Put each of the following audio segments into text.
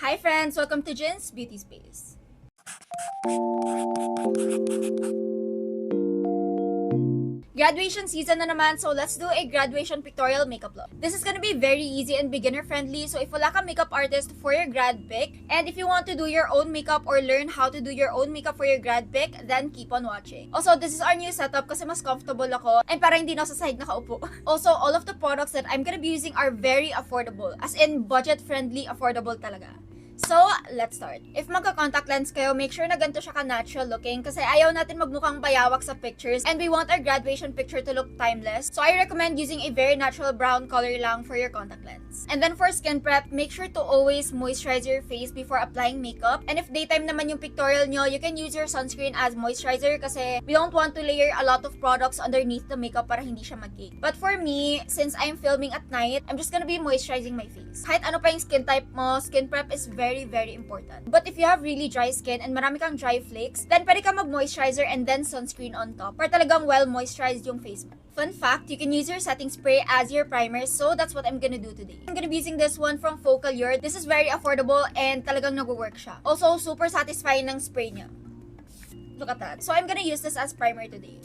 Hi friends! Welcome to Jin's Beauty Space. Graduation season na naman, so let's do a graduation pictorial makeup look. This is gonna be very easy and beginner friendly, so if wala ka makeup artist for your grad pic, and if you want to do your own makeup or learn how to do your own makeup for your grad pic, then keep on watching. Also, this is our new setup kasi mas comfortable ako and para hindi na ako sa sahig nakaupo. Also, all of the products that I'm gonna be using are very affordable, as in budget friendly, affordable talaga. So, let's start. If magka-contact lens kayo, make sure na ganito siya ka-natural looking kasi ayaw natin magmukhang bayawak sa pictures and we want our graduation picture to look timeless. So, I recommend using a very natural brown color lang for your contact lens. And then for skin prep, make sure to always moisturize your face before applying makeup. And if daytime naman yung pictorial nyo, you can use your sunscreen as moisturizer kasi we don't want to layer a lot of products underneath the makeup para hindi siya mag-cake. But for me, since I'm filming at night, I'm just gonna be moisturizing my face. Kahit ano pa yung skin type mo, skin prep is very important. But if you have really dry skin and marami kang dry flakes, then pwede ka mag-moisturizer and then sunscreen on top para talagang well-moisturized yung face mo. Fun fact, you can use your setting spray as your primer, so that's what I'm gonna do today. I'm gonna be using this one from Focallure. This is very affordable and talagang nag-work siya. Also, super satisfying ng spray niya. Look at that. So I'm gonna use this as primer today.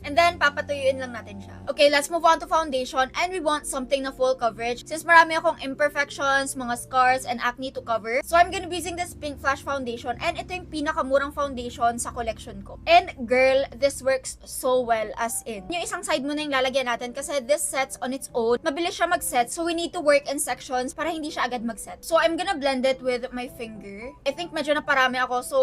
And then, papatuyuin lang natin siya. Okay, let's move on to foundation. And we want something na full coverage. Since marami akong imperfections, mga scars, and acne to cover. So, I'm gonna be using this Pink Flash Foundation. And ito yung pinakamurang foundation sa collection ko. And, girl, this works so well as in. Yung isang side mo na yung lalagyan natin kasi this sets on its own. Mabilis siya mag-set. So, we need to work in sections para hindi siya agad mag-set. So, I'm gonna blend it with my finger. I think medyo naparami ako. So,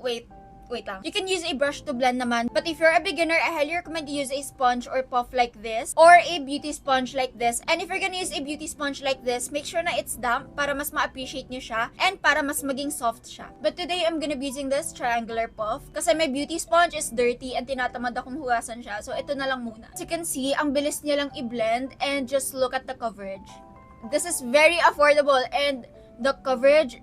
wait lang. You can use a brush to blend naman. But if you're a beginner, I highly recommend you use a sponge or puff like this. Or a beauty sponge like this. And if you're gonna use a beauty sponge like this, make sure na it's damp para mas ma-appreciate nyo siya. And para mas maging soft siya. But today, I'm gonna be using this triangular puff. Kasi my beauty sponge is dirty and tinatamad akong hugasan siya. So, ito na lang muna. As you can see, ang bilis niya lang i-blend. And just look at the coverage. This is very affordable. And the coverage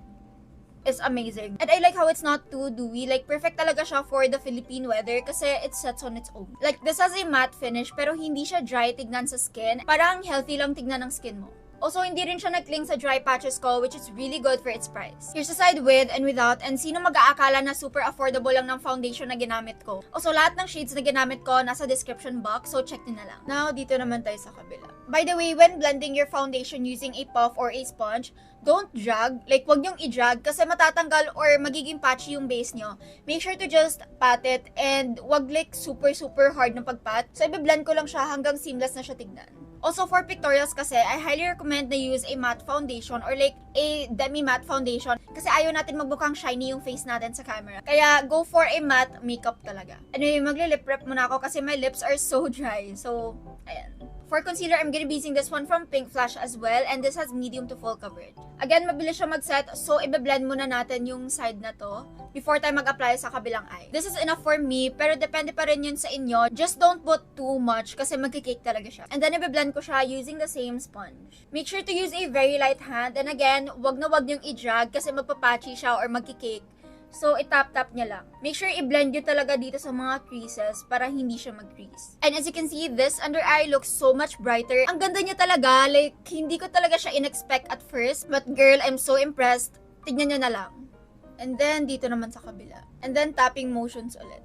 is amazing. And I like how it's not too dewy. Like, perfect talaga siya for the Philippine weather kasi it sets on its own. Like, this has a matte finish pero hindi siya dry tignan sa skin. Parang healthy lang tignan ng skin mo. Also, hindi rin siya nag-cling sa dry patches ko, which is really good for its price. Here's the side with and without, and sino mag-aakala na super affordable lang ng foundation na ginamit ko. Also, lahat ng shades na ginamit ko nasa description box, so check din na lang. Now, dito naman tayo sa kabila. By the way, when blending your foundation using a puff or a sponge, don't drag. Like, wag niyong i-drag kasi matatanggal or magiging patchy yung base niyo. Make sure to just pat it and wag like super hard na pagpat. So, i-blend ko lang siya hanggang seamless na siya tignan. Also, for pictorials kasi, I highly recommend na use a matte foundation or like a demi-matte foundation kasi ayaw natin magmukhang shiny yung face natin sa camera. Kaya, go for a matte makeup talaga. Anyway, magli-lip prep muna ako kasi my lips are so dry. So, ayan. For concealer, I'm gonna be using this one from Pink Flash as well, and this has medium to full coverage. Again, mabilis siya mag-set, so i-blend muna natin yung side na to before tayo mag-apply sa kabilang eye. This is enough for me, pero depende pa rin yun sa inyo. Just don't put too much kasi magkikake talaga siya. And then, i-blend ko siya using the same sponge. Make sure to use a very light hand, and again, wag na wag niyong i-drag kasi magpapachi siya or magkikake. So, itap-tap niya lang. Make sure i-blend nyo talaga dito sa mga creases para hindi siya mag-crease. And as you can see, this under eye looks so much brighter. Ang ganda niya talaga. Like, hindi ko talaga siya in-expect at first. But girl, I'm so impressed. Tignan nyo na lang. And then, dito naman sa kabila. And then, tapping motions ulit.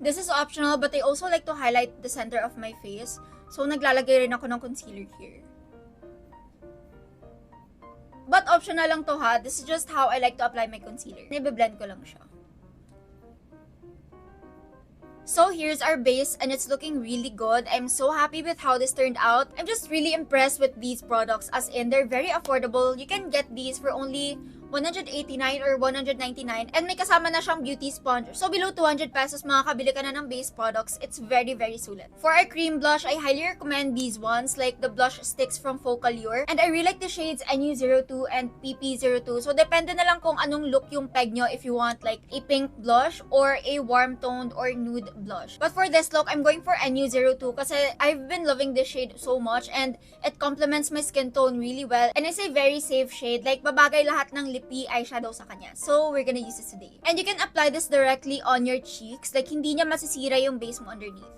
This is optional, but I also like to highlight the center of my face. So, naglalagay rin ako ng concealer here. But optional lang to ha. This is just how I like to apply my concealer. Ibe-blend ko lang siya. So here's our base and it's looking really good. I'm so happy with how this turned out. I'm just really impressed with these products as in they're very affordable. You can get these for only 189 or 199 and may kasama na siyang beauty sponge. So below 200 pesos makakabili ka na ng base products. It's very sulit. For our cream blush, I highly recommend these ones like the blush sticks from Focallure. And I really like the shades NU02 and PP02. So depende na lang kung anong look yung peg nyo if you want like a pink blush or a warm toned or nude blush. But for this look, I'm going for NU02 kasi I've been loving this shade so much and it complements my skin tone really well. And it's a very safe shade. Like babagay lahat ng lippy eyeshadow sa kanya. So, we're gonna use this today. And you can apply this directly on your cheeks. Like, hindi niya masisira yung base mo underneath.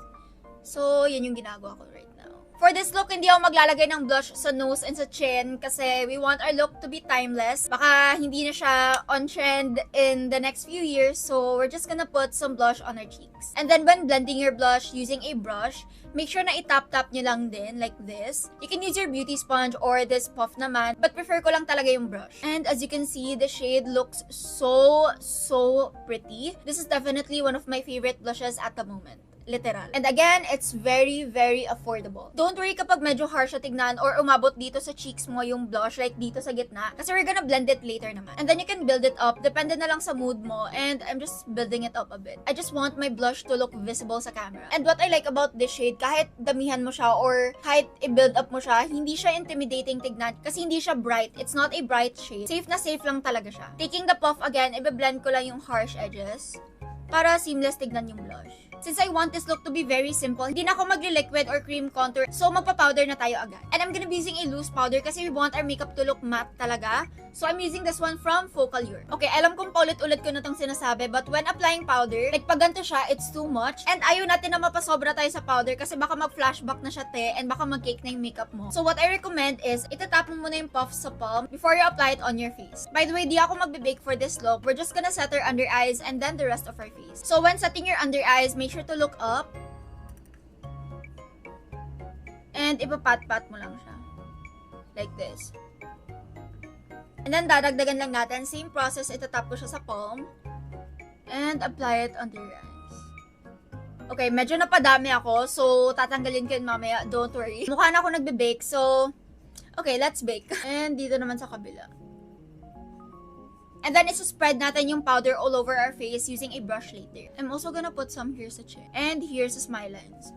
So, yun yung ginagawa ko right now. For this look, hindi ako maglalagay ng blush sa nose and sa chin kasi we want our look to be timeless. Baka hindi na siya on trend in the next few years, so we're just gonna put some blush on our cheeks. And then when blending your blush using a brush, make sure na itap-tap nyo lang din like this. You can use your beauty sponge or this puff naman, but prefer ko lang talaga yung brush. And as you can see, the shade looks so pretty. This is definitely one of my favorite blushes at the moment. Literal. And again, it's very affordable. Don't worry kapag medyo harsh siya tignan or umabot dito sa cheeks mo yung blush, like dito sa gitna. Kasi we're gonna blend it later naman. And then you can build it up. Depende na lang sa mood mo. And I'm just building it up a bit. I just want my blush to look visible sa camera. And what I like about this shade, kahit damihan mo siya or kahit i-build up mo siya, hindi siya intimidating tignan kasi hindi siya bright. It's not a bright shade. Safe na safe lang talaga siya. Taking the puff again, i-blend ko lang yung harsh edges para seamless tignan yung blush. Since I want this look to be very simple, hindi na ako magli-liquid or cream contour, so magpa-powder na tayo agad. And I'm gonna be using a loose powder kasi we want our makeup to look matte talaga. So I'm using this one from Focallure. Okay, alam kong paulit-ulit ko na itong sinasabi, but when applying powder, like pag ganito siya, it's too much. And ayaw natin na mapasobra tayo sa powder kasi baka mag-flashback na siya and baka mag-cake na yung makeup mo. So what I recommend is, itatap mo muna yung puff sa palm before you apply it on your face. By the way, di ako magbe-bake for this look. We're just gonna set our under eyes and then the rest of our face. So when setting your under eyes, make sure to look up. And ipapat-pat mo lang siya. Like this. And then dadagdagan lang natin. Same process, itatap ko siya sa palm. And apply it under your eyes. Okay, medyo napadami ako. So, tatanggalin ko yun mamaya. Don't worry. Mukha na ako nagbe-bake. So, okay, let's bake. And dito naman sa kabila. And then, isa-spread natin yung powder all over our face using a brush later. I'm also gonna put some here sa chin. And here's sa smile lines.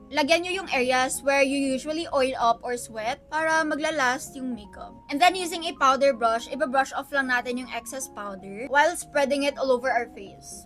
Lagyan nyo yung areas where you usually oil up or sweat para maglalast yung makeup. And then, using a powder brush, iba-brush off lang natin yung excess powder while spreading it all over our face.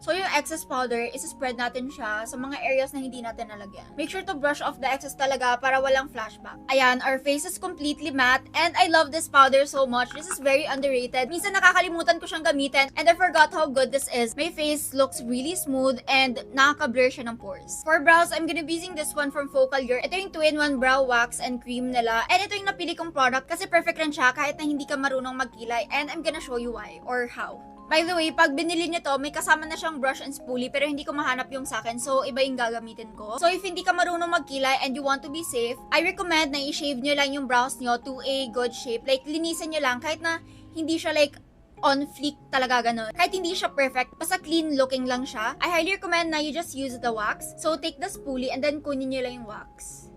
So, yung excess powder, isa-spread natin siya sa mga areas na hindi natin nalagyan. Make sure to brush off the excess talaga para walang flashback. Ayan, our face is completely matte and I love this powder so much. This is very underrated. Minsan nakakalimutan ko siyang gamitin and I forgot how good this is. My face looks really smooth and nakaka-blur siya ng pores. For brows, I'm gonna be using this one from Focallure. Ito yung 2-in-1 brow wax and cream nila. And ito yung napili kong product kasi perfect rin siya kahit na hindi ka marunong magkilay. And I'm gonna show you why or how. By the way, pag binili nyo to, may kasama na siyang brush and spoolie pero hindi ko mahanap yung sa akin. So, iba yung gagamitin ko. So, if hindi ka marunong magkilay and you want to be safe, I recommend na i-shave nyo lang yung brows nyo to a good shape. Like, linisan nyo lang kahit na hindi siya like on fleek talaga ganun. Kahit hindi siya perfect, basta clean looking lang siya. I highly recommend na you just use the wax. So, take the spoolie and then kunin nyo lang yung wax.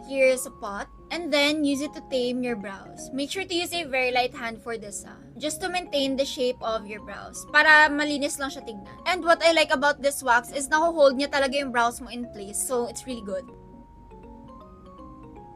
Here's a pot. And then, use it to tame your brows. Make sure to use a very light hand for this, just to maintain the shape of your brows. Para malinis lang siya tignan. And what I like about this wax is naho-hold niya talaga yung brows mo in place. So, it's really good.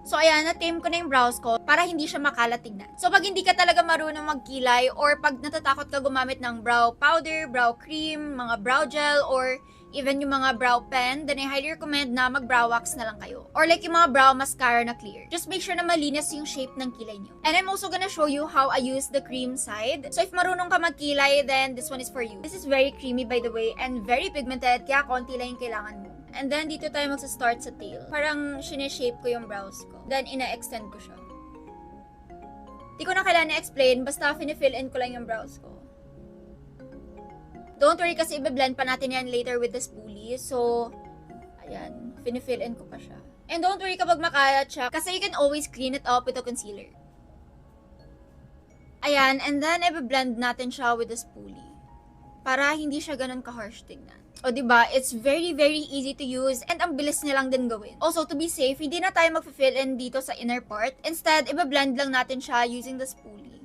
So, ayan, na-tame ko na yung brows ko para hindi siya makalat tignan. So, pag hindi ka talaga marunong magkilay or pag natatakot ka gumamit ng brow powder, brow cream, mga brow gel, or even yung mga brow pen, then I highly recommend na mag-brow wax na lang kayo. Or like yung mga brow mascara na clear. Just make sure na malinis yung shape ng kilay nyo. And I'm also gonna show you how I use the cream side. So if marunong ka magkilay, then this one is for you. This is very creamy by the way and very pigmented, kaya konti lang yung kailangan mo. And then dito tayo magsa-start sa tail. Parang sineshape ko yung brows ko. Then ina-extend ko siya. Di ko na kailangan na-explain, basta fini-fill in ko lang yung brows ko. Don't worry kasi i-blend pa natin yan later with the spoolie. So, ayan, fini-fill in ko pa siya. And don't worry kapag makalat siya kasi you can always clean it up with a concealer. Ayan, and then i-blend natin siya with the spoolie. Para hindi siya ganun ka-harsh tignan. O diba, it's very easy to use and ang bilis niya lang din gawin. Also, to be safe, hindi na tayo mag-fill in dito sa inner part. Instead, i-blend lang natin siya using the spoolie.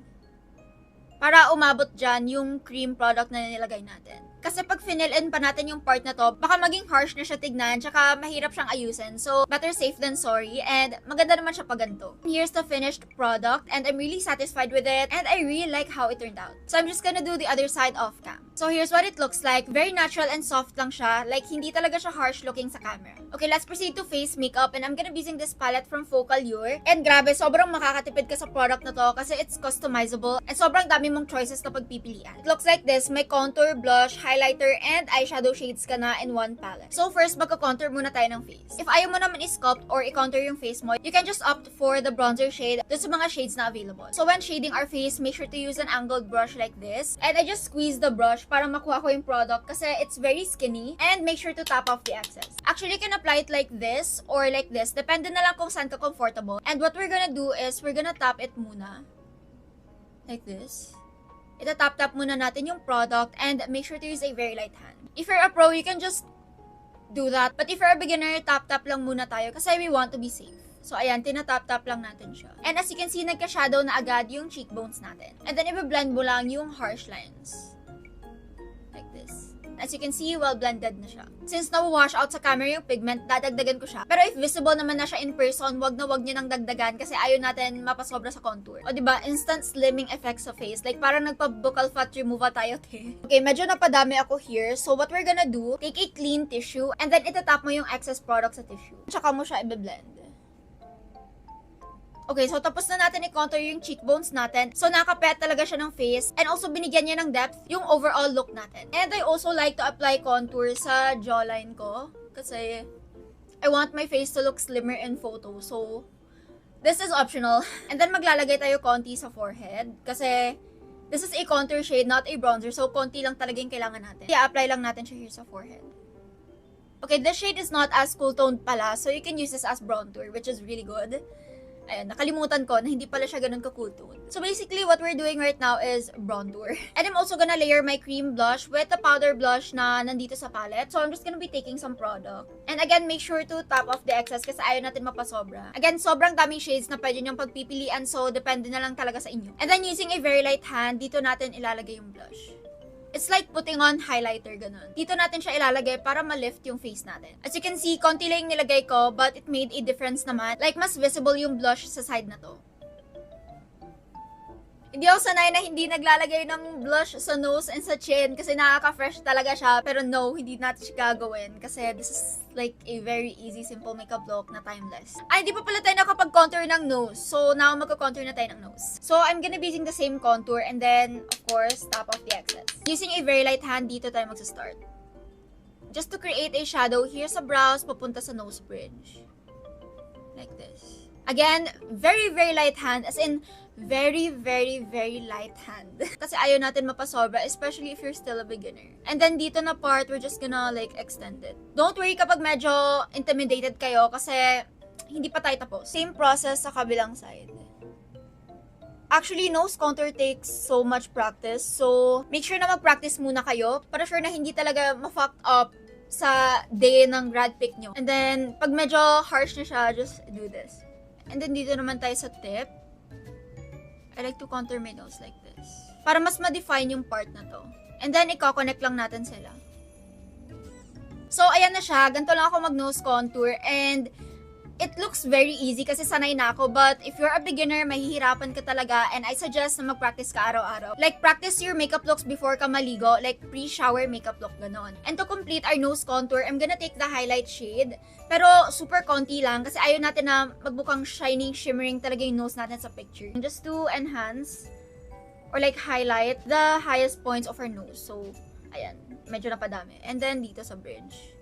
Para umabot dyan yung cream product na nilagay natin. Kasi pag fill in pa natin yung part na to, baka maging harsh na siya tignan, tsaka mahirap siyang ayusin. So, better safe than sorry. And maganda naman siya pag ganito. Here's the finished product and I'm really satisfied with it and I really like how it turned out. So, I'm just gonna do the other side off cam. So, here's what it looks like. Very natural and soft lang siya. Like, hindi talaga siya harsh looking sa camera. Okay, let's proceed to face makeup and I'm gonna be using this palette from Focallure. And grabe, sobrang makakatipid ka sa product na to kasi it's customizable and sobrang dami mong choices na pagpipilian. It looks like this. May contour, blush, highlighter and eyeshadow shades ka na in one palette. So first, magka-contour muna tayo ng face. If ayaw mo naman i-sculpt or i-contour yung face mo, you can just opt for the bronzer shade dun sa mga shades na available. So when shading our face, make sure to use an angled brush like this. And I just squeeze the brush para makuha ko yung product kasi it's very skinny. And make sure to tap off the excess. Actually, you can apply it like this or like this. Depende na lang kung saan ka comfortable. And what we're gonna do is, we're gonna tap it muna. Like this. Ita-tap-tap muna natin yung product and make sure to use a very light hand. If you're a pro, you can just do that. But if you're a beginner, tap-tap lang muna tayo kasi we want to be safe. So, ayan, tinatap-tap lang natin siya. And as you can see, nagka-shadow na agad yung cheekbones natin. And then, i-blend mo lang yung harsh lines. Like this. As you can see, well blended na siya. Since na-wash out sa camera yung pigment, dadagdagan ko siya. Pero if visible naman na siya in person, wag na wag niyo nang dagdagan kasi ayaw natin mapasobra sa contour. O diba, instant slimming effect sa face. Like parang nagpa-buccal fat removal tayo, te. Okay, medyo napadami ako here. So what we're gonna do, take a clean tissue and then itatap mo yung excess product sa tissue. Tsaka mo siya i-blend. Okay, so tapos na natin i-contour yung cheekbones natin. So, nakapet talaga siya ng face. And also, binigyan niya ng depth yung overall look natin. And I also like to apply contour sa jawline ko. Kasi, I want my face to look slimmer in photo. So, this is optional. And then, maglalagay tayo konti sa forehead. Kasi, this is a contour shade, not a bronzer. So, konti lang talaga yung kailangan natin. I-apply lang natin siya here sa forehead. Okay, this shade is not as cool toned pala. So, you can use this as bronzer, which is really good. Ayan, nakalimutan ko na hindi pala siya ganun ka-cool tone. So basically, what we're doing right now is bronzer. And I'm also gonna layer my cream blush with the powder blush na nandito sa palette. So I'm just gonna be taking some product. And again, make sure to tap off the excess kasi ayaw natin mapasobra. Again, sobrang daming shades na pwede niyong pagpipilian, so depende na lang talaga sa inyo. And then using a very light hand, dito natin ilalagay yung blush. It's like putting on highlighter, ganun. Dito natin siya ilalagay para ma-lift yung face natin. As you can see, konti lang yung nilagay ko, but it made a difference naman. Like, mas visible yung blush sa side na to. Hindi ako sanay na hindi naglalagay ng blush sa nose and sa chin kasi nakaka-fresh talaga siya. Pero no, hindi natin siya gagawin kasi this is like a very easy, simple makeup look na timeless. Ay, hindi pa pala tayo nakapag-contour ng nose. So, now magka-contour na tayo ng nose. So, I'm gonna be using the same contour and then, of course, tap off the excess. Using a very light hand, dito tayo magsa-start. Just to create a shadow here sa brows, papunta sa nose bridge. Like this. Again, very, very light hand. As in, very, very, very light hand. Kasi ayaw natin mapasobra, especially if you're still a beginner. And then dito na part, we're just gonna like extend it. Don't worry kapag medyo intimidated kayo kasi hindi pa tayo tapos. Same process sa kabilang side. Actually, nose contour takes so much practice. So, make sure na mag-practice muna kayo para sure na hindi talaga ma-fuck up sa day ng grad pick nyo. And then, pag medyo harsh na siya, just do this. And then dito naman tayo sa tip. I like to contour my nose like this. Para mas ma-define yung part na to. And then, i-connect lang natin sila. So, ayan na siya. Ganito lang ako mag-nose contour. And, it looks very easy kasi sanay na ako. But, if you're a beginner, mahihirapan ka talaga. And I suggest na mag-practice ka araw-araw. Like, practice your makeup looks before ka maligo. Like, pre-shower makeup look, ganon. And to complete our nose contour, I'm gonna take the highlight shade. Pero, super konti lang kasi ayaw natin na magbukang shining, shimmering talaga yung nose natin sa picture. Just to enhance or like highlight the highest points of our nose. So, ayan. Medyo napadami. And then, dito sa bridge.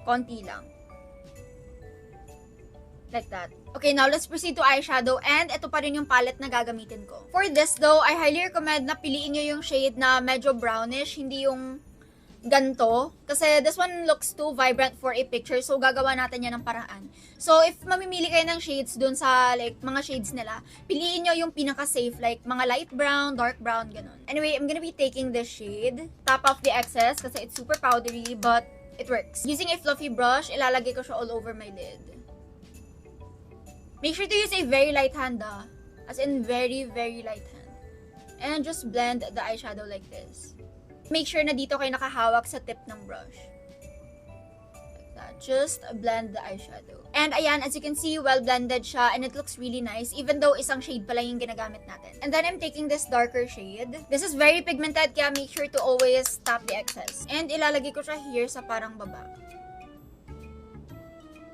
Konti lang. Like that. Okay, now let's proceed to eyeshadow. And ito pa rin yung palette na gagamitin ko. For this though, I highly recommend na piliin nyo yung shade na medyo brownish, hindi yung ganto. Kasi this one looks too vibrant for a picture. So, gagawa natin yan ng paraan. So, if mamimili kayo ng shades dun sa, like, mga shades nila, piliin nyo yung pinaka-safe. Like, mga light brown, dark brown, ganun. Anyway, I'm gonna be taking this shade. Tap off the excess kasi it's super powdery, but it works. Using a fluffy brush, ilalagay ko siya all over my lid. Make sure to use a very light hand, as in very, very light hand. And just blend the eyeshadow like this. Make sure na dito kayo nakahawak sa tip ng brush. Like that. Just blend the eyeshadow. And ayan, as you can see, well blended siya and it looks really nice even though isang shade pala yung ginagamit natin. And then I'm taking this darker shade. This is very pigmented kaya make sure to always tap the excess. And ilalagay ko siya here sa parang baba.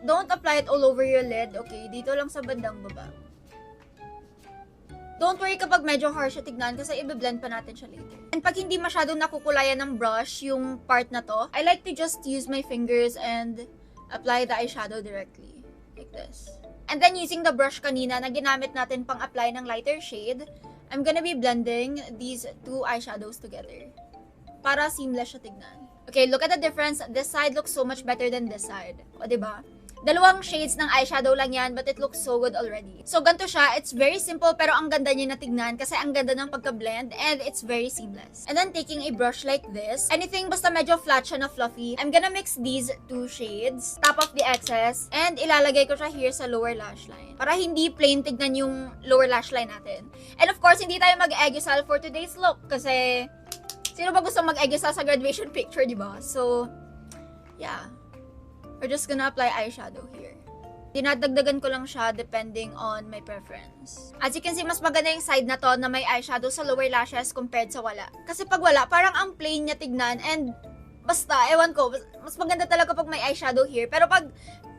Don't apply it all over your lid, okay? Dito lang sa bandang baba. Don't worry kapag medyo harsh siya tignan kasi i-blend pa natin siya later. And pag hindi masyadong nakukulayan ng brush yung part na to, I like to just use my fingers and apply the eyeshadow directly. Like this. And then using the brush kanina na ginamit natin pang apply ng lighter shade, I'm gonna be blending these two eyeshadows together. Para seamless siya tignan. Okay, look at the difference. This side looks so much better than this side. O, diba? Dalawang shades ng eyeshadow lang yan, but it looks so good already. So, ganito siya. It's very simple, pero ang ganda niya na tignan kasi ang ganda ng pagka-blend and it's very seamless. And then, taking a brush like this, anything basta medyo flat siya na fluffy, I'm gonna mix these two shades, top off the excess, and ilalagay ko siya here sa lower lash line. Para hindi plain tignan yung lower lash line natin. And of course, hindi tayo mag-egusal for today's look kasi sino ba gusto mag-egusal sa graduation picture, diba? So, yeah. We're just gonna apply eyeshadow here. Dinadagdagan ko lang siya depending on my preference. As you can see, mas maganda yung side na to na may eyeshadow sa lower lashes compared sa wala. Kasi pag wala, parang ang plain niya tignan and basta, ewan ko, mas maganda talaga pag may eyeshadow here. Pero pag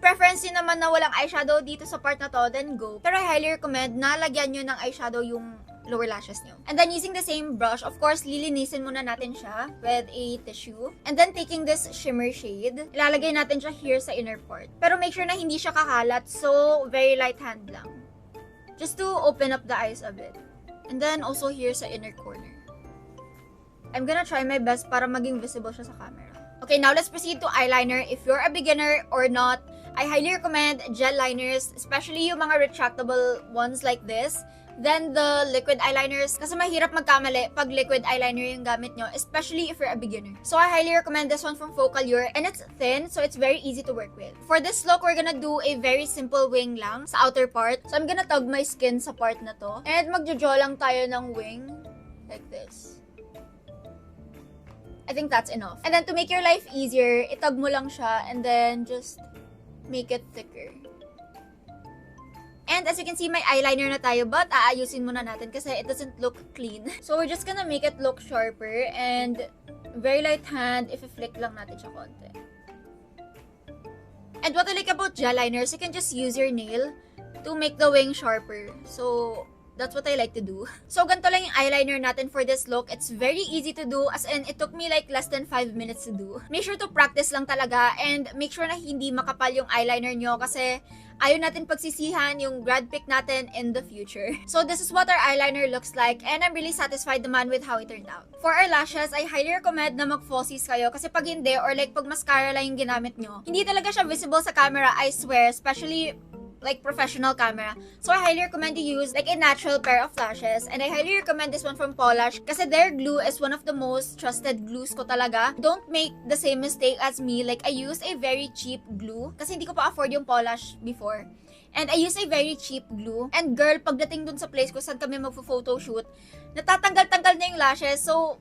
preference nyo naman na walang eyeshadow dito sa part na to, then go. Pero I highly recommend na lagyan nyo ng eyeshadow yung lower lashes nyo. And then using the same brush, of course, lilinisin muna natin siya with a tissue. And then taking this shimmer shade, ilalagay natin siya here sa inner part. Pero make sure na hindi siya kakalat, so very light hand lang. Just to open up the eyes a bit. And then also here sa inner corner. I'm gonna try my best para maging visible siya sa camera. Okay, now let's proceed to eyeliner. If you're a beginner or not, I highly recommend gel liners, especially yung mga retractable ones like this. Then the liquid eyeliners, kasi mahirap magkamali pag liquid eyeliner yung gamit nyo, especially if you're a beginner. So I highly recommend this one from Focallure, and it's thin, so it's very easy to work with. For this look, we're gonna do a very simple wing lang sa outer part. So I'm gonna tug my skin sa part na to, and magjo-draw lang tayo ng wing, like this. I think that's enough. And then to make your life easier, itag mo lang siya, and then just make it thicker. And as you can see, may eyeliner na tayo, but aayusin muna natin kasi it doesn't look clean. So we're just gonna make it look sharper and very light hand, if i-flick lang natin siya konti. And what I like about gel liners, you can just use your nail to make the wing sharper. So that's what I like to do. So ganito lang yung eyeliner natin for this look. It's very easy to do, as in it took me like less than 5 minutes to do. Make sure to practice lang talaga and make sure na hindi makapal yung eyeliner nyo kasi ayaw natin pagsisihan yung grad pick natin in the future. So this is what our eyeliner looks like, and I'm really satisfied naman with how it turned out. For our lashes, I highly recommend na mag-falsies kayo kasi pag hindi, or like pag mascara lang yung ginamit nyo, hindi talaga siya visible sa camera, I swear, especially like professional camera. So I highly recommend you use like a natural pair of lashes, and I highly recommend this one from Polash kasi their glue is one of the most trusted glues ko talaga. Don't make the same mistake as me. Like I used a very cheap glue kasi hindi ko pa afford yung Polash before. And I use a very cheap glue. And girl, pagdating dun sa place ko saan kami magpo-photoshoot, natatanggal-tanggal na yung lashes. So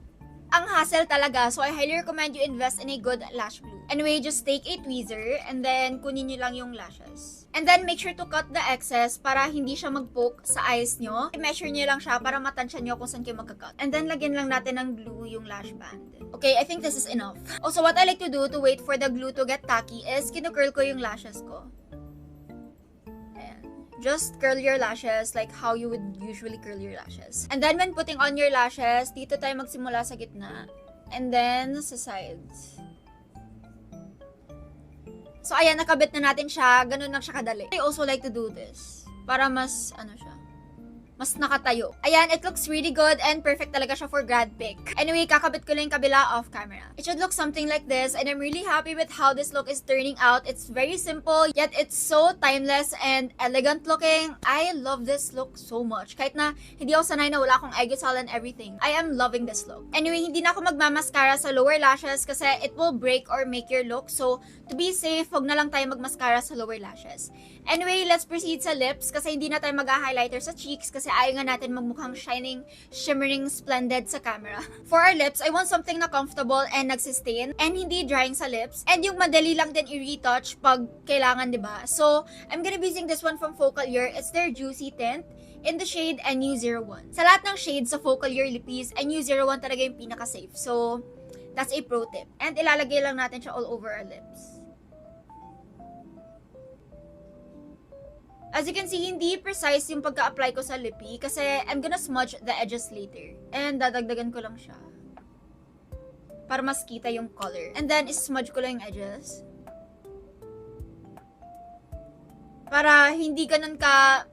ang hassle talaga. So I highly recommend you invest in a good lash glue. Anyway, just take a tweezer and then kunin nyo lang yung lashes. And then make sure to cut the excess para hindi siya mag-poke sa eyes nyo. I-measure nyo lang siya para matansya nyo kung saan kayo magka-cut. And then lagyan lang natin ng glue yung lash band. Okay, I think this is enough. Also, what I like to do to wait for the glue to get tacky is kinukurl ko yung lashes ko. Just curl your lashes like how you would usually curl your lashes. And then when putting on your lashes, dito tayo magsimula sa gitna. And then sa sides. So ayan, nakabit na natin siya. Ganun lang siya kadali. I also like to do this. Para mas, mas nakatayo. Ayan, it looks really good and perfect talaga siya for grad pick. Anyway, kakabit ko lang yung kabila off camera. It should look something like this, and I'm really happy with how this look is turning out. It's very simple, yet it's so timeless and elegant looking. I love this look so much. Kahit na hindi ako sanay na wala akong egosol and everything, I am loving this look. Anyway, hindi na ako magmamascara sa lower lashes kasi it will break or make your look. So, to be safe, wag na lang tayo magmascara sa lower lashes. Anyway, let's proceed sa lips kasi hindi na tayo mag-highlighter sa cheeks kasi ayaw nga natin magmukhang shining, shimmering, splendid sa camera. For our lips, I want something na comfortable and nagsistain and hindi drying sa lips, and yung madali lang din i-retouch pag kailangan, diba? So, I'm gonna be using this one from Focallure. It's their Juicy Tint in the shade NU01. Sa lahat ng shades sa Focallure lippies, NU01 talaga yung pinaka-safe. So, that's a pro tip. And ilalagay lang natin siya all over our lips. As you can see, hindi precise yung pagka-apply ko sa lippy kasi I'm gonna smudge the edges later. And dadagdagan ko lang siya para mas kita yung color. And then, smudge ko lang yung edges. Para hindi ganun ka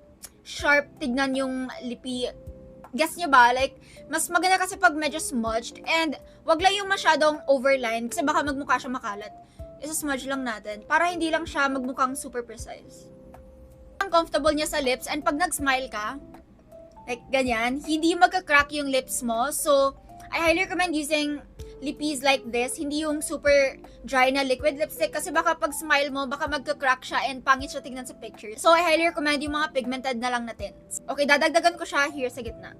sharp tignan yung lippy. Guess nyo ba? Like, mas maganda kasi pag medyo smudged. And wag lang yung masyadong overline kasi baka magmukha siya makalat. Isa-smudge lang natin para hindi lang siya magmukhang super precise. Ang comfortable niya sa lips, and pag nag-smile ka, like ganyan, hindi magka-crack yung lips mo. So, I highly recommend using lippies like this, hindi yung super dry na liquid lipstick kasi baka pag smile mo, baka magka-crack siya and pangit siya tingnan sa picture. So, I highly recommend yung mga pigmented na lang na tints. Okay, dadagdagan ko siya here sa gitna.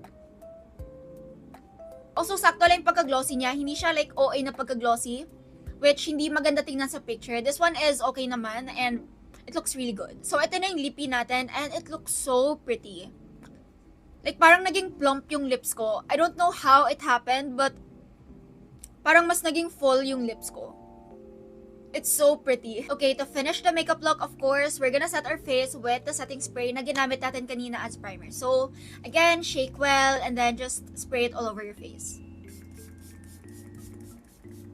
Also, sakto lang yung pagka-glossy niya. Hindi siya like OA na pagka-glossy, which hindi maganda tingnan sa picture. This one is okay naman, and it looks really good. So, ito na yung lippy natin, and it looks so pretty. Like, parang naging plump yung lips ko. I don't know how it happened, but parang mas naging full yung lips ko. It's so pretty. Okay, to finish the makeup look, of course, we're gonna set our face with the setting spray na ginamit natin kanina as primer. So, again, shake well, and then just spray it all over your face.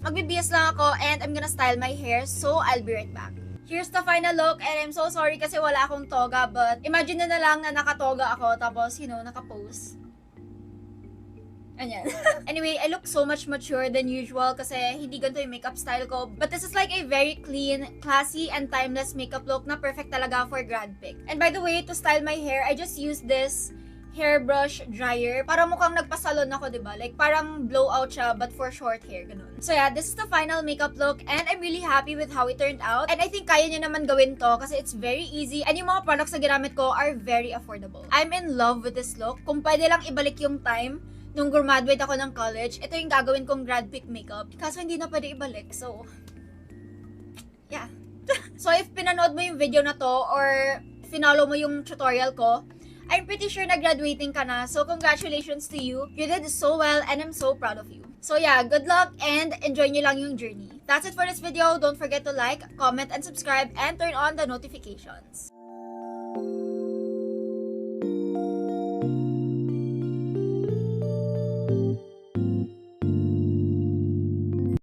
Magbibihis lang ako, and I'm gonna style my hair, so I'll be right back. Here's the final look, and I'm so sorry kasi wala akong toga, but imagine na lang na nakatoga ako, tapos, nakapose. Ayan. Anyway, I look so much mature than usual kasi hindi ganito yung makeup style ko. But this is like a very clean, classy, and timeless makeup look na perfect talaga for grad pic. And by the way, to style my hair, I just used this hairbrush dryer. Para mukhang nagpasalon ako, diba? Like, parang blowout siya, but for short hair, ganun. So yeah, this is the final makeup look, and I'm really happy with how it turned out. And I think kaya niyo naman gawin to kasi it's very easy, and yung mga products na ginamit ko are very affordable. I'm in love with this look. Kung pwede lang ibalik yung time nung graduate ako ng college, ito yung gagawin kong grad pic makeup. Kaso hindi na pwede ibalik, so yeah. So if pinanood mo yung video na to, or finollow mo yung tutorial ko, I'm pretty sure na graduating ka na, so congratulations to you. You did so well, and I'm so proud of you. So yeah, good luck, and enjoy nyo lang yung journey. That's it for this video. Don't forget to like, comment, and subscribe, and turn on the notifications.